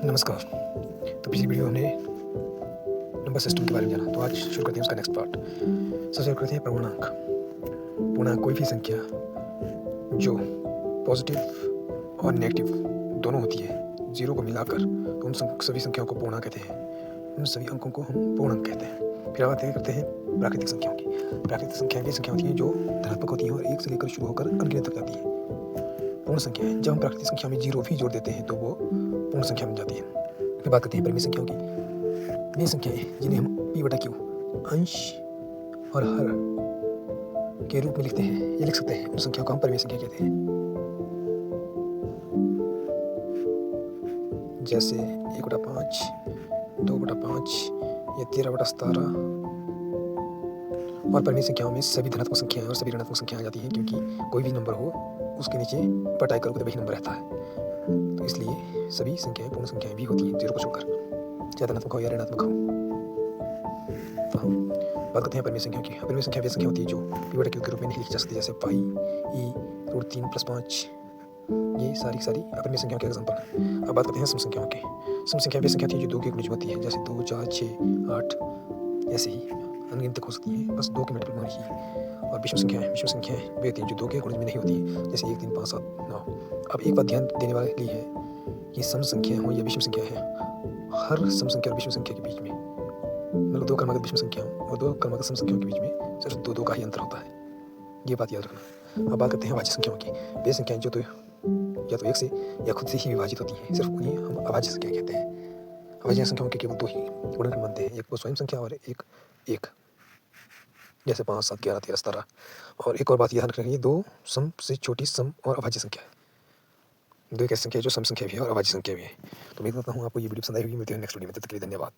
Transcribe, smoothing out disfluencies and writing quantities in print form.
नमस्कार। तो पिछली वीडियो हमने नंबर सिस्टम के बारे में जाना, तो आज शुरू करते हैं उसका नेक्स्ट पार्ट। सबसे शुरू करते हैं पूर्णांक। पूर्णांक कोई भी संख्या जो पॉजिटिव और नेगेटिव दोनों होती है, जीरो को मिलाकर, तो उन सभी संख्याओं को पूर्णांक कहते हैं। उन सभी अंकों को हम पूर्णांक कहते हैं। फिर बात करते हैं प्राकृतिक संख्याओं की। प्राकृतिक संख्याएं वी संख्या होती हैं जो धनात्मक होती हैं और एक से लेकर शुरू होकर अनगिनत तक जाती है। पूर्ण संख्याएं, जब हम प्राकृतिक संख्या में जीरो भी जोड़ देते हैं तो वो पूर्ण संख्या बन जाती है। फिर बात करते हैं परिमेय संख्याओं की। वे संख्याएं जिन्हें हम p/q अंश और हर के रूप में लिखते हैं, ये लिख सकते हैं, उन संख्याओं को हम परिमेय संख्या कहते हैं। जैसे 1/5, 2/5 या 13/17। और परिमेय संख्याओं में सभी धनात्मक संख्याएं और सभी ऋणात्मक संख्याएं आ जाती हैं, क्योंकि कोई भी नंबर हो उसके नीचे बटाई करोगे तो वही नंबर रहता है। तो इसलिए सभी संख्याएं पूर्ण संख्याएं भी होती हैं, जीरो को छोड़कर, चाहे धनात्मक हो या ऋणात्मक हो। तो हम बात करते हैं परिमेय संख्या की। परिमेय संख्या वे संख्या होती है जो p/q के रूप में नहीं लिखी जा सकती, जैसे पाई, e√3 + 5। ये सारी अपरिमेय संख्याओं के एग्जाम्पल हैं। अब बात करते हैं सम संख्याओं के। सम संख्या वे संख्या होती है जो 2 के गुणज होती है, जैसे 2, 4, 6, 8, ऐसे ही अनगिनत तक हो सकती है, बस 2 के मल्टीपल होने की। और विषम संख्याएं वे होती हैं जो 2 के गुणज में नहीं होती, जैसे 1, 3, 5, 7, 9। अब एक बात ध्यान देने वाली है कि सम संख्या हो या विषम संख्या है, हर सम संख्या और विषम संख्या के बीच में, मतलब 2 क्रमागत विषम संख्याओं और 2 क्रमागत सम संख्याओं के बीच में सिर्फ 2 का ही अंतर होता है। ये बात याद रखना। अब बात करते हैं अभाज्य संख्याओं की। वे संख्याएं जो तो या तो एक से या खुद से ही विभाजित होती हैं, सिर्फ उन्हें हम अभाज्य संख्या कहते हैं। अभाज्य संख्याओं के केवल 2 ही गुणनखंड बनते हैं, एक तो स्वयं संख्या और एक जैसे 5, 7, 11, 13, 17। और एक और बात याद रखना चाहिए, 2 सम से छोटी सम और अभाज्य संख्या है। 2 एक ऐसी संख्या है जो सम संख्या भी है और अभाज्य संख्या भी है। तो उम्मीद करता हूँ आपको ये वीडियो पसंद आई होगी। मिलते हैं नेक्स्ट वीडियो में, तब तक के लिए धन्यवाद।